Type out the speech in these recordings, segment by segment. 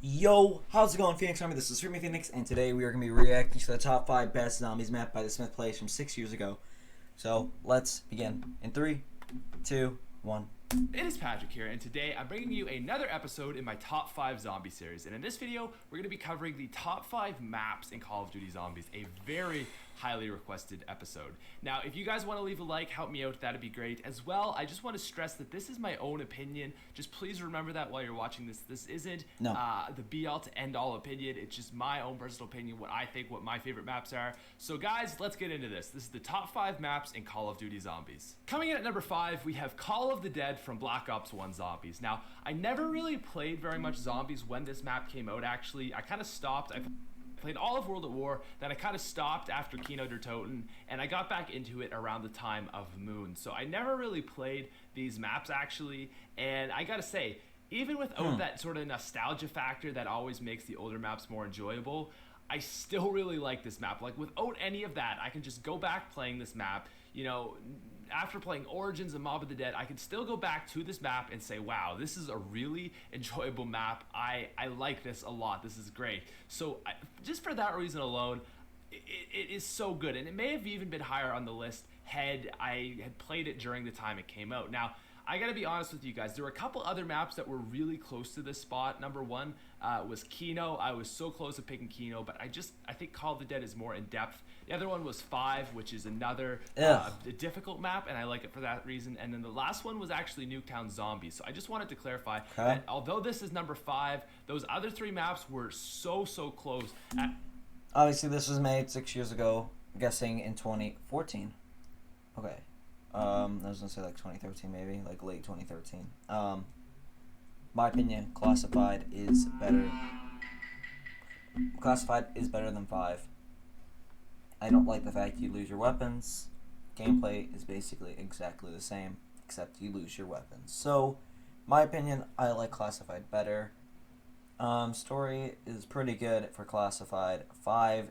Yo, how's it going, Phoenix Army? This is Remy Phoenix, and today we are going to be reacting to the top 5 best zombies map by the Smith Players from 6 years ago. So, let's begin. In 3, 2, 1. It is Patrick here, and today I'm bringing you another episode in my top 5 zombie series. And in this video, we're going to be covering the top 5 maps in Call of Duty Zombies, a very highly requested episode. Now, if you guys want to leave a like, help me out, that'd be great. As well, I just want to stress that this is my own opinion. Just please remember that while you're watching this. This isn't the be-all to end-all opinion. It's just my own personal opinion, what I think, what my favorite maps are. So guys, let's get into this. This is the top 5 maps in Call of Duty Zombies. Coming in at number 5, we have Call of the Dead from Black Ops 1 Zombies. Now, I never really played very much Zombies when this map came out, actually. I kind of stopped. I played all of World at War, then I kind of stopped after Kino der Toten, and I got back into it around the time of Moon. So I never really played these maps, actually, and I gotta say, even without that sort of nostalgia factor that always makes the older maps more enjoyable, I still really like this map. Like, without any of that, I can just go back playing this map. You know, after playing Origins and Mob of the Dead, I can still go back to this map and say, wow, this is a really enjoyable map. I like this a lot. This is great. So just for that reason alone, it is so good. And it may have even been higher on the list had I had played it during the time it came out. Now, I gotta be honest with you guys, there were a couple other maps that were really close to this spot. Number 1 was Kino. I was so close to picking Kino, but I think Call of the Dead is more in depth. The other one was 5, which is another difficult map, and I like it for that reason. And then the last one was actually Nuketown Zombies. So I just wanted to clarify that although this is number 5, those other 3 maps were so close. Obviously, this was made 6 years ago, I'm guessing in 2014. Okay. I was gonna say like 2013, maybe like late 2013. My opinion, Classified is better. Classified is better than 5. I don't like the fact you lose your weapons. Gameplay is basically exactly the same, except you lose your weapons. So, my opinion, I like Classified better. Story is pretty good for Classified. 5,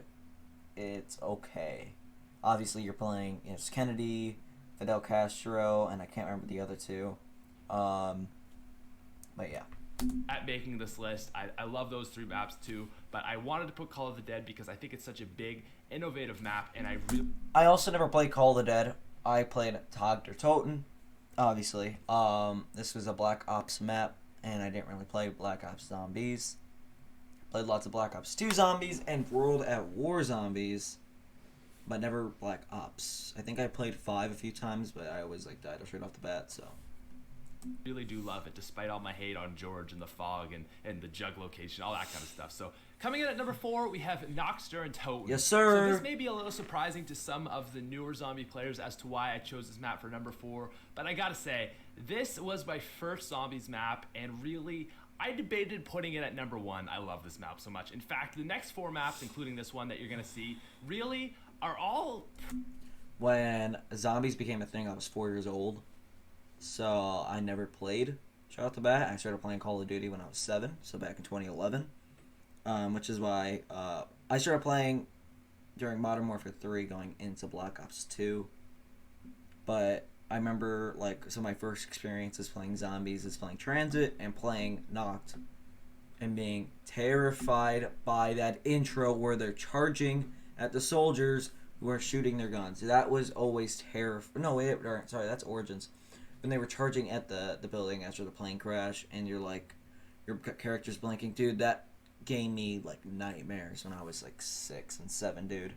it's okay. Obviously, you're playing it's Kennedy, Fidel Castro, and I can't remember the other 2. But yeah. At making this list, I love those 3 maps too, but I wanted to put Call of the Dead because I think it's such a big, innovative map, and I also never played Call of the Dead. I played Tag der Toten, obviously. This was a Black Ops map, and I didn't really play Black Ops Zombies. Played lots of Black Ops 2 Zombies and World at War Zombies, but never Black Ops. I think I played 5 a few times, but I always like died straight off the bat, so. Really do love it, despite all my hate on George and the fog and the jug location, all that kind of stuff. So coming in at number 4, we have Nox der Toten. Yes, sir. So this may be a little surprising to some of the newer zombie players as to why I chose this map for number 4, but I gotta say, this was my first zombies map, and really, I debated putting it at number 1. I love this map so much. In fact, the next 4 maps, including this one that you're gonna see, really are all... When zombies became a thing, I was 4 years old. So I never played straight off the bat. I started playing Call of Duty when I was 7, so back in 2011. Which is why I started playing during Modern Warfare 3 going into Black Ops 2. But I remember like some of my first experiences playing zombies is playing Transit and playing Noct and being terrified by that intro where they're charging at the soldiers who are shooting their guns. That was always terrifying. No, wait, sorry, that's Origins. When they were charging at the building after the plane crash, and you're like, your character's blinking, dude. That gave me like nightmares when I was like 6 and 7, dude.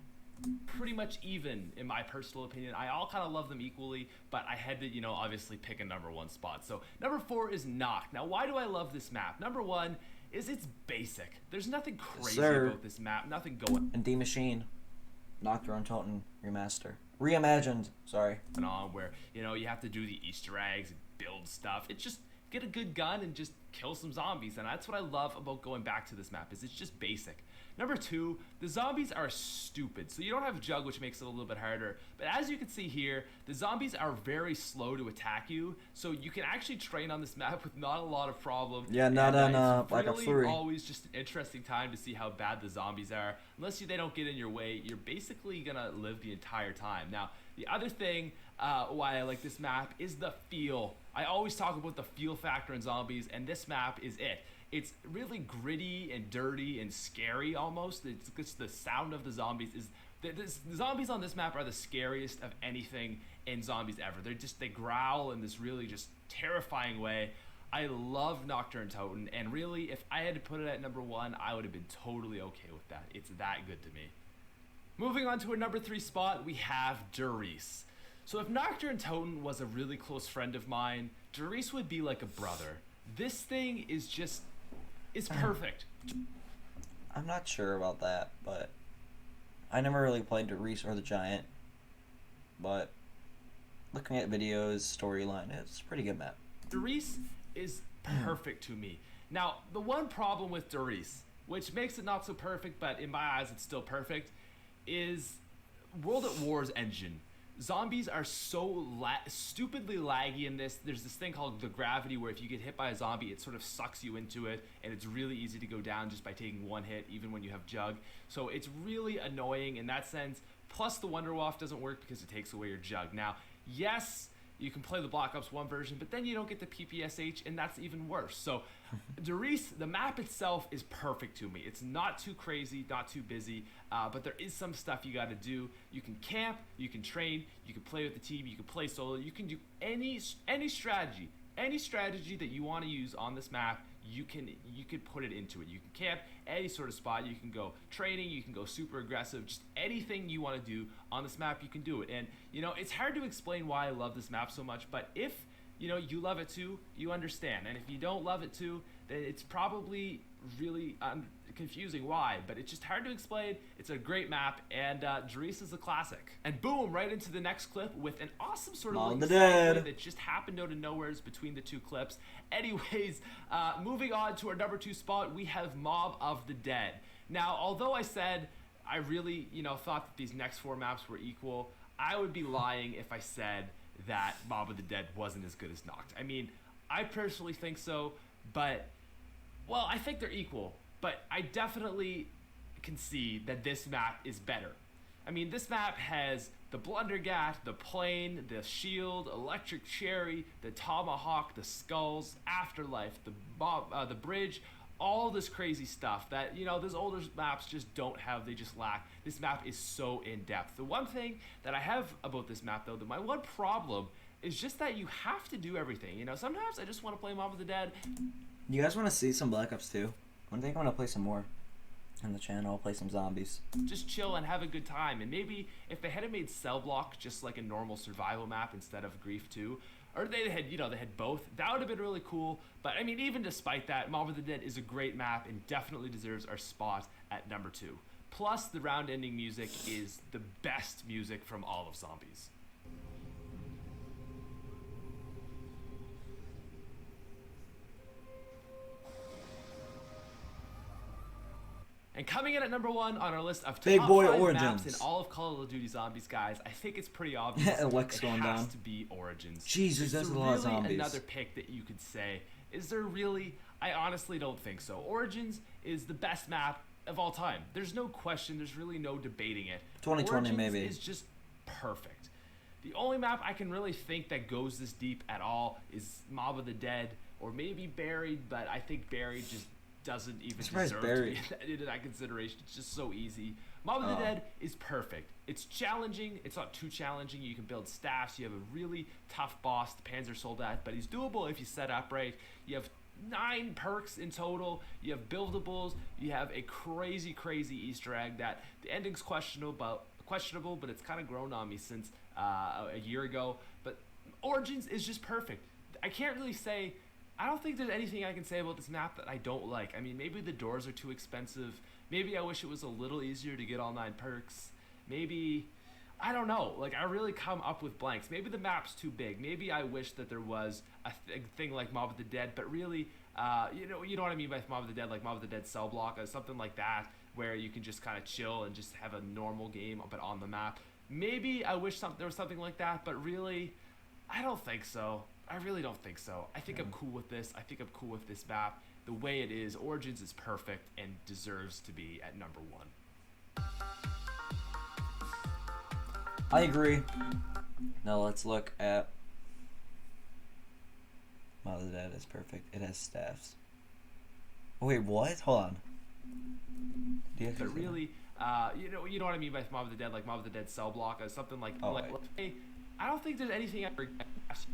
Pretty much even, in my personal opinion. I all kind of love them equally, but I had to, you know, obviously pick a number 1 spot. So number 4 is Noct. Now, why do I love this map? Number 1 is it's basic. There's nothing crazy about this map. Nothing going. And D Machine, Noct der Toten remaster. Reimagined, sorry. On where, you know, you have to do the Easter eggs and build stuff. It's just get a good gun and just kill some zombies, and that's what I love about going back to this map, is it's just basic. Number 2, the zombies are stupid, so you don't have Jug, which makes it a little bit harder, but as you can see here, the zombies are very slow to attack you, so you can actually train on this map with not a lot of problem. Yeah, not on Black Ops 3. It's really always just an interesting time to see how bad the zombies are. Unless they don't get in your way, you're basically gonna live the entire time. Now, the other thing why I like this map is the feel. I always talk about the feel factor in zombies, and this map is it. It's really gritty and dirty and scary almost. It's just the sound of the zombies is the zombies on this map are the scariest of anything in zombies ever. They growl in this really just terrifying way. I love Nocturne Totem, and really, if I had to put it at number 1, I would have been totally okay with that. It's that good to me. Moving on to a number 3 spot, we have Durice. So if Nocturne Totem was a really close friend of mine, Durice would be like a brother. This thing is just, it's perfect. I'm not sure about that, but I never really played Durice or the Giant. But looking at videos, storyline, it's a pretty good map. Durice is perfect to me. Now, the one problem with Durice, which makes it not so perfect, but in my eyes it's still perfect, is World at War's engine. Zombies are so stupidly laggy in this. There's this thing called the gravity where if you get hit by a zombie, it sort of sucks you into it, and it's really easy to go down just by taking one hit, even when you have Jug. So it's really annoying in that sense. Plus the Wonder Waft doesn't work because it takes away your Jug. Now, yes, you can play the Black Ops 1 version, but then you don't get the PPSH, and that's even worse. So, Durice, the map itself is perfect to me. It's not too crazy, not too busy, but there is some stuff you got to do. You can camp, you can train, you can play with the team, you can play solo, you can do any strategy that you want to use on this map. You can put it into it. You can camp any sort of spot. You can go training. You can go super aggressive. Just anything you want to do on this map, you can do it. And it's hard to explain why I love this map so much. But if you love it too, you understand. And if you don't love it too, then it's probably really confusing why, but it's just hard to explain. It's a great map, and Durice is a classic. And boom, right into the next clip with an awesome sort of Mob like of the Dead that just happened out of nowhere between the two clips. Anyways, moving on to our number 2 spot, we have Mob of the Dead. Now, although I said I really thought that these next 4 maps were equal, I would be lying if I said that Mob of the Dead wasn't as good as Noct. I mean, I personally think so, but well, I think they're equal, but I definitely concede that this map is better. I mean, this map has the Blundergat, the Plane, the Shield, Electric Cherry, the Tomahawk, the Skulls, Afterlife, the Bridge, all this crazy stuff that, those older maps just don't have, they just lack. This map is so in-depth. The one thing that I have about this map, though, my one problem is just that you have to do everything. Sometimes I just want to play Mob of the Dead. You guys want to see some Black Ops 2? I think I want to play some more on the channel. I'll play some zombies. Just chill and have a good time. And maybe if they had made Cell Block just like a normal survival map instead of Grief 2, or they had, they had both, that would have been really cool. But I mean, even despite that, Mob of the Dead is a great map and definitely deserves our spot at number 2. Plus, the round-ending music is the best music from all of Zombies. And coming in at number 1 on our list of Big top Boy 5 Origins maps in all of Call of Duty Zombies, guys, I think it's pretty obvious. Lex it going has down. to be Origins. Jesus, that's a lot of zombies. Another pick that you could say. Is there really? I honestly don't think so. Origins is the best map of all time. There's no question. There's really no debating it. 2020 Origins maybe. is just perfect. The only map I can really think that goes this deep at all is Mob of the Dead, or maybe Buried, but I think Buried just doesn't even deserve to be in that consideration. It's just so easy. Mob of the Dead is perfect. It's challenging. It's not too challenging. You can build staffs. You have a really tough boss, the Panzer Soldat, but he's doable if you set up right. You have 9 perks in total. You have buildables. You have a crazy Easter egg that the ending's questionable, but it's kind of grown on me since a year ago. But Origins is just perfect. I can't really say. I don't think there's anything I can say about this map that I don't like. I mean, maybe the doors are too expensive. Maybe I wish it was a little easier to get all 9 perks. Maybe, I don't know. Like, I really come up with blanks. Maybe the map's too big. Maybe I wish that there was a thing like Mob of the Dead. But really, you know what I mean by Mob of the Dead, like Mob of the Dead Cell Block or something like that, where you can just kind of chill and just have a normal game, but on the map. Maybe I wish there was something like that, but really, I don't think so. I really don't think so. I think I'm cool with this. I think I'm cool with this map. The way it is, Origins is perfect and deserves to be at number 1. I agree. Now let's look at Mob of the Dead is perfect. It has staffs. Wait, what? Hold on. But really, you know what I mean by Mob of the Dead, like Mob of the Dead cell block, or something like. Oh, like right. let's say, I don't think there's anything ever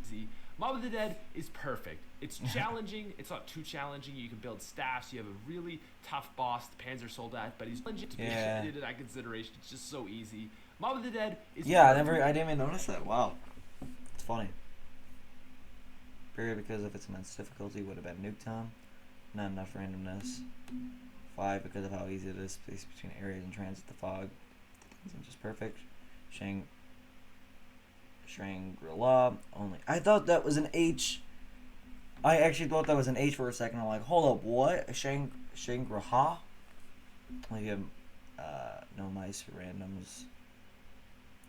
easy. Mob of the Dead is perfect. It's challenging. It's not too challenging. You can build staffs. You have a really tough boss, the Panzer Soldat, but he's challenging to be taken into that consideration. It's just so easy. Mob of the Dead is. Yeah, perfect. I didn't even notice that. Wow, it's funny. Period, because of its immense difficulty, would have been Nuketown. Not enough randomness. 5, because of how easy it is to space between areas and transit the fog. Isn't just perfect. Shangri-La. Only. I thought that was an H. I actually thought that was an H for a second. I'm like, hold up, what? Shangri-La? Like, no mice for randoms.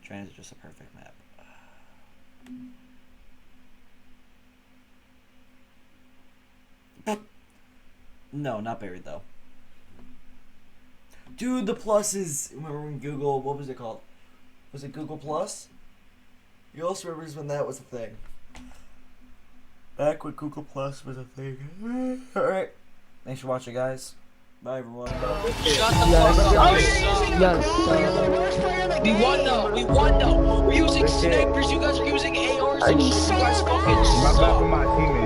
Transit, just a perfect map. No, not buried though. Dude, the pluses. Remember when Google, what was it called? Was it Google Plus? You also remembers when that was a thing. Back when Google Plus was a thing. Alright. Thanks for watching, guys. Bye, everyone. Shut the fuck up. We won though. We're using snipers. You guys are using ARs and shit. You guys fucking suck. My teammate.